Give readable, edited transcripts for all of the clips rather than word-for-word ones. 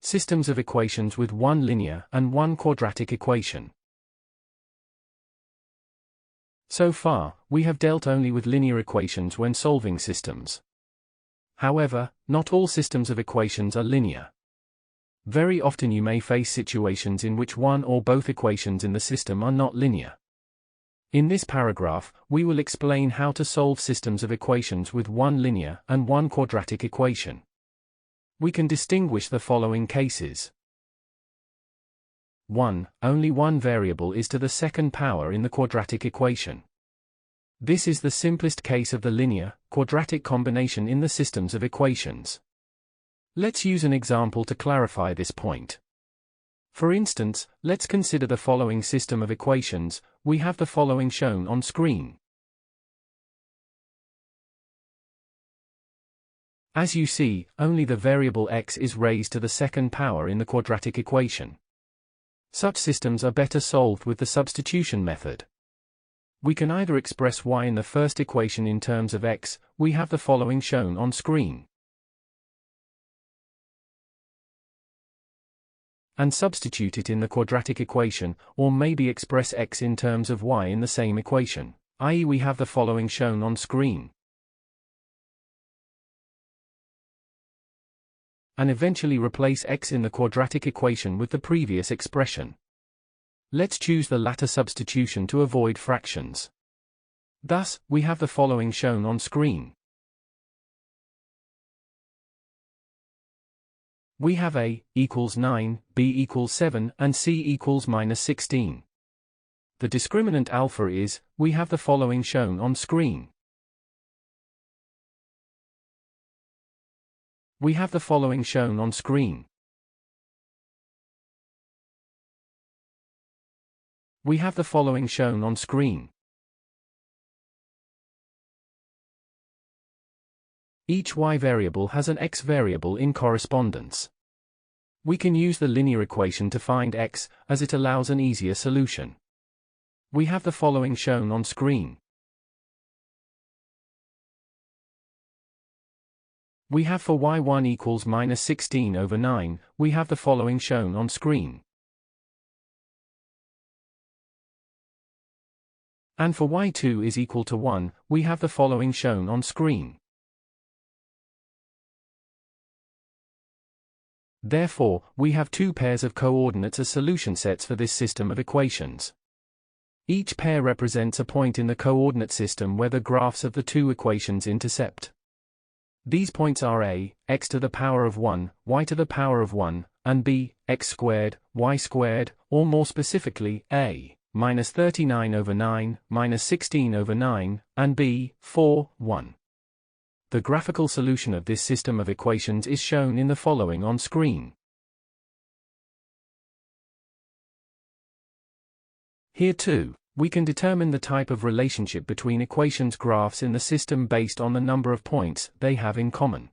Systems of equations with one linear and one quadratic equation. So far, we have dealt only with linear equations when solving systems. However, not all systems of equations are linear. Very often you may face situations in which one or both equations in the system are not linear. In this paragraph, we will explain how to solve systems of equations with one linear and one quadratic equation. We can distinguish the following cases. 1. Only one variable is to the second power in the quadratic equation. This is the simplest case of the linear, quadratic combination in the systems of equations. Let's use an example to clarify this point. For instance, let's consider the following system of equations. We have the following shown on screen. As you see, only the variable x is raised to the second power in the quadratic equation. Such systems are better solved with the substitution method. We can either express y in the first equation in terms of x, we have the following shown on screen, and substitute it in the quadratic equation, or maybe express x in terms of y in the same equation, i.e. we have the following shown on screen, and eventually replace x in the quadratic equation with the previous expression. Let's choose the latter substitution to avoid fractions. Thus, we have the following shown on screen. We have a equals 9, b equals 7, and c equals -16. The discriminant alpha is, we have the following shown on screen. We have the following shown on screen. We have the following shown on screen. Each y variable has an x variable in correspondence. We can use the linear equation to find x, as it allows an easier solution. We have the following shown on screen. We have for y1 equals -16/9, we have the following shown on screen. And for y2 is equal to 1, we have the following shown on screen. Therefore, we have two pairs of coordinates as solution sets for this system of equations. Each pair represents a point in the coordinate system where the graphs of the two equations intercept. These points are a, x to the power of 1, y to the power of 1, and b, x squared, y squared, or more specifically, a, -39/9, -16/9, and b, 4, 1. The graphical solution of this system of equations is shown in the following on screen. Here too, we can determine the type of relationship between equations graphs in the system based on the number of points they have in common.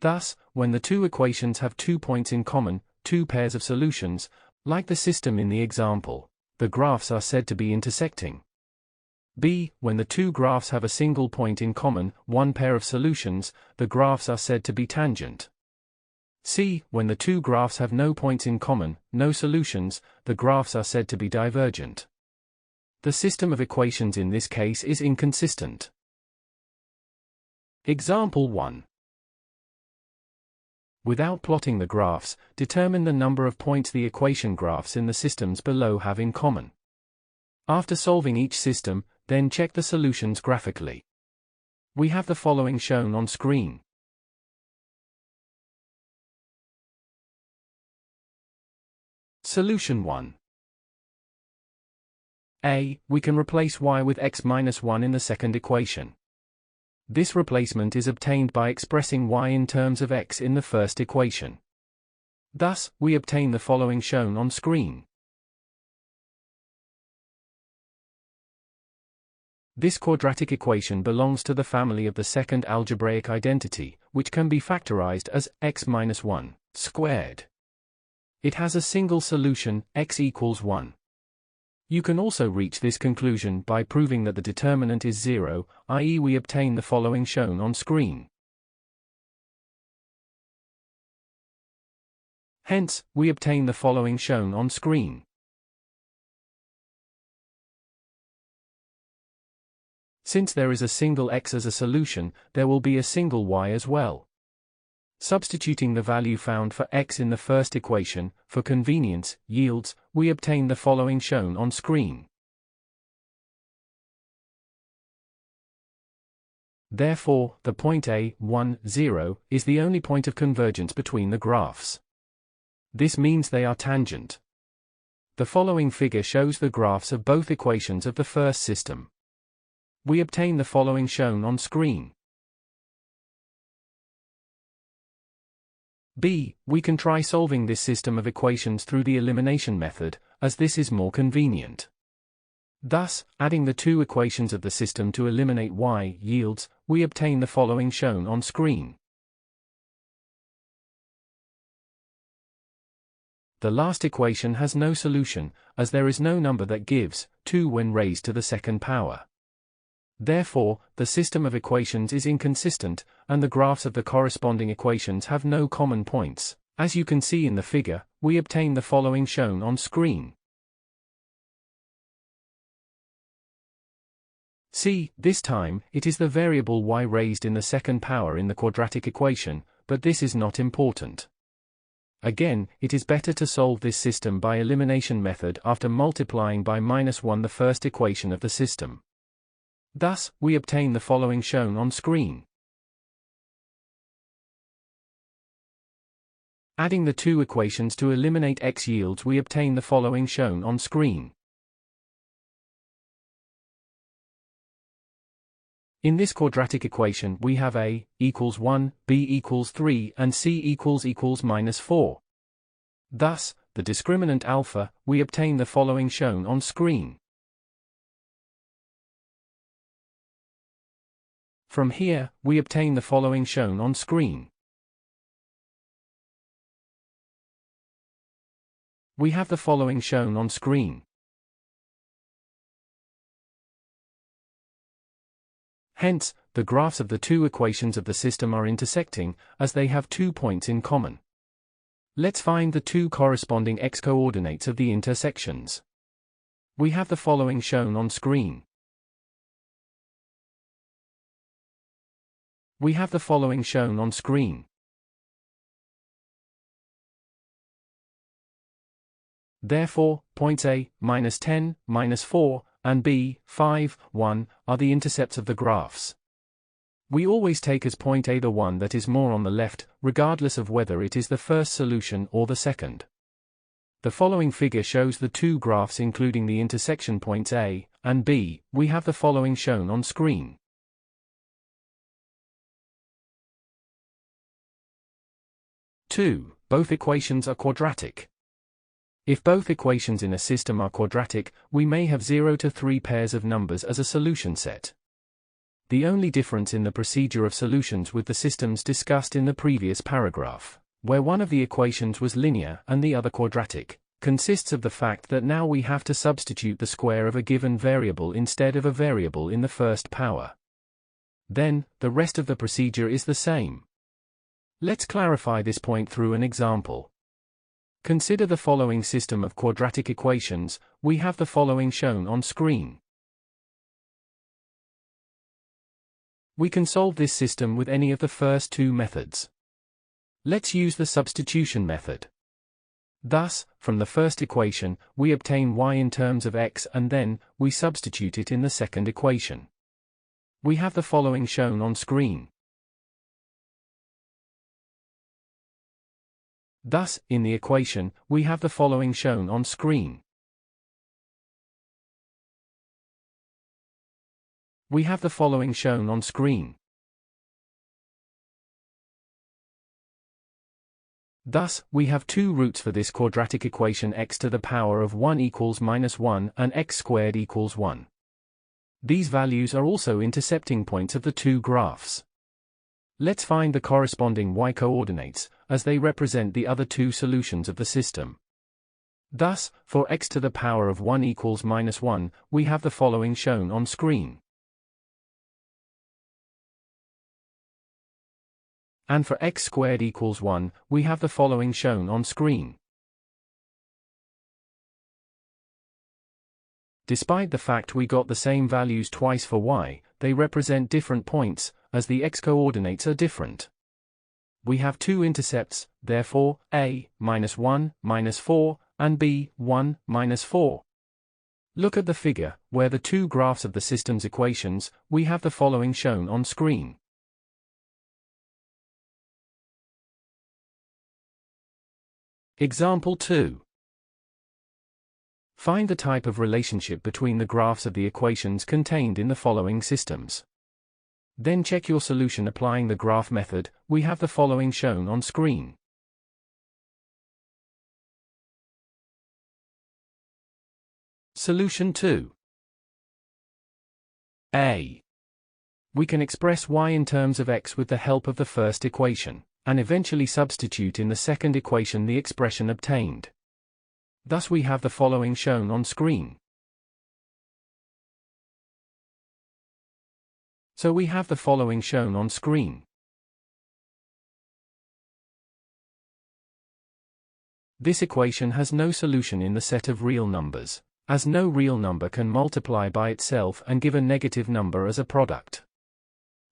Thus, when the two equations have 2 points in common, two pairs of solutions, like the system in the example, the graphs are said to be intersecting. B, when the two graphs have a single point in common, one pair of solutions, the graphs are said to be tangent. C, when the two graphs have no points in common, no solutions, the graphs are said to be divergent. The system of equations in this case is inconsistent. Example 1. Without plotting the graphs, determine the number of points the equation graphs in the systems below have in common. After solving each system, then check the solutions graphically. We have the following shown on screen. Solution 1. A, we can replace y with x minus 1 in the second equation. This replacement is obtained by expressing y in terms of x in the first equation. Thus, we obtain the following shown on screen. This quadratic equation belongs to the family of the second algebraic identity, which can be factorized as x minus 1 squared. It has a single solution, x equals 1. You can also reach this conclusion by proving that the determinant is 0, i.e. we obtain the following shown on screen. Hence, we obtain the following shown on screen. Since there is a single x as a solution, there will be a single y as well. Substituting the value found for x in the first equation, for convenience, yields, we obtain the following shown on screen. Therefore, the point A, 1, 0, is the only point of convergence between the graphs. This means they are tangent. The following figure shows the graphs of both equations of the first system. We obtain the following shown on screen. B. We can try solving this system of equations through the elimination method, as this is more convenient. Thus, adding the two equations of the system to eliminate y yields, we obtain the following shown on screen. The last equation has no solution, as there is no number that gives 2 when raised to the second power. Therefore, the system of equations is inconsistent, and the graphs of the corresponding equations have no common points. As you can see in the figure, we obtain the following shown on screen. See, this time, it is the variable y raised in the second power in the quadratic equation, but this is not important. Again, it is better to solve this system by elimination method after multiplying by -1 the first equation of the system. Thus, we obtain the following shown on screen. Adding the two equations to eliminate x yields, we obtain the following shown on screen. In this quadratic equation we have a equals 1, b equals 3 and c equals -4. Thus, the discriminant alpha, we obtain the following shown on screen. From here, we obtain the following shown on screen. We have the following shown on screen. Hence, the graphs of the two equations of the system are intersecting, as they have 2 points in common. Let's find the two corresponding x-coordinates of the intersections. We have the following shown on screen. We have the following shown on screen. Therefore, points A, -10, -4, and B, 5, 1, are the intercepts of the graphs. We always take as point A the one that is more on the left, regardless of whether it is the first solution or the second. The following figure shows the two graphs including the intersection points A and B. We have the following shown on screen. Both equations are quadratic. If both equations in a system are quadratic, we may have 0 to 3 pairs of numbers as a solution set. The only difference in the procedure of solutions with the systems discussed in the previous paragraph, where one of the equations was linear and the other quadratic, consists of the fact that now we have to substitute the square of a given variable instead of a variable in the first power. Then, the rest of the procedure is the same. Let's clarify this point through an example. Consider the following system of quadratic equations. We have the following shown on screen. We can solve this system with any of the first two methods. Let's use the substitution method. Thus, from the first equation, we obtain y in terms of x and then, we substitute it in the second equation. We have the following shown on screen. Thus, in the equation, we have the following shown on screen. We have the following shown on screen. Thus, we have two roots for this quadratic equation: x to the power of 1 equals -1 and x squared equals 1. These values are also intercepting points of the two graphs. Let's find the corresponding y-coordinates, as they represent the other two solutions of the system. Thus, for x to the power of 1 equals -1, we have the following shown on screen. And for x squared equals 1, we have the following shown on screen. Despite the fact we got the same values twice for y, they represent different points, as the x-coordinates are different. We have two intercepts, therefore, a, -1, -4, and b, 1, -4. Look at the figure, where the two graphs of the system's equations, we have the following shown on screen. Example 2. Find the type of relationship between the graphs of the equations contained in the following systems. Then check your solution applying the graph method. We have the following shown on screen. Solution 2. A. We can express y in terms of x with the help of the first equation, and eventually substitute in the second equation the expression obtained. Thus we have the following shown on screen. So we have the following shown on screen. This equation has no solution in the set of real numbers, as no real number can multiply by itself and give a negative number as a product.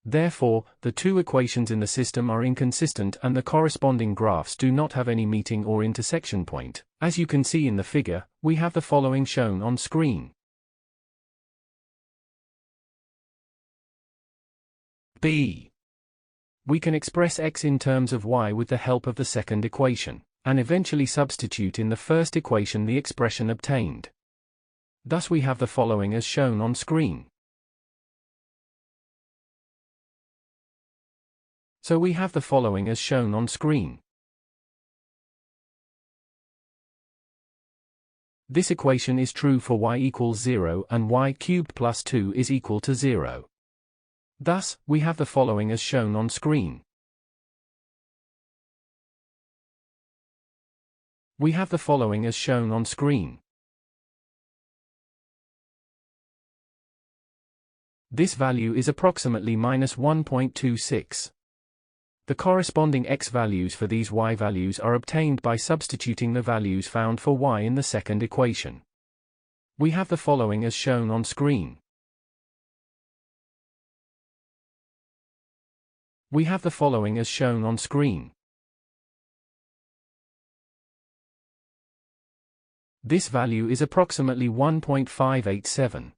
Therefore, the two equations in the system are inconsistent and the corresponding graphs do not have any meeting or intersection point. As you can see in the figure, we have the following shown on screen. B. We can express x in terms of y with the help of the second equation, and eventually substitute in the first equation the expression obtained. Thus we have the following as shown on screen. So we have the following as shown on screen. This equation is true for y equals 0 and y cubed plus 2 is equal to 0. Thus, we have the following as shown on screen. We have the following as shown on screen. This value is approximately -1.26. The corresponding x values for these y values are obtained by substituting the values found for y in the second equation. We have the following as shown on screen. We have the following as shown on screen. This value is approximately 1.587.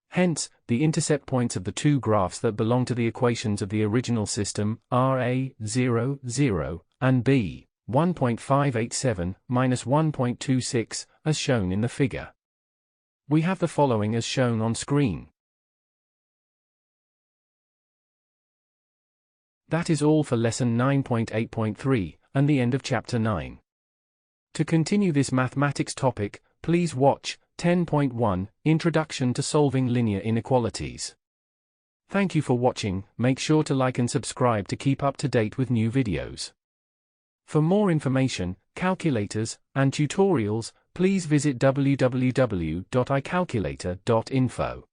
Hence, the intercept points of the two graphs that belong to the equations of the original system are a, 0, 0, and b, 1.587 minus 1.26, as shown in the figure. We have the following as shown on screen. That is all for lesson 9.8.3, and the end of chapter 9. To continue this mathematics topic, please watch 10.1, Introduction to Solving Linear Inequalities. Thank you for watching. Make sure to like and subscribe to keep up to date with new videos. For more information, calculators, and tutorials, please visit www.icalculator.info.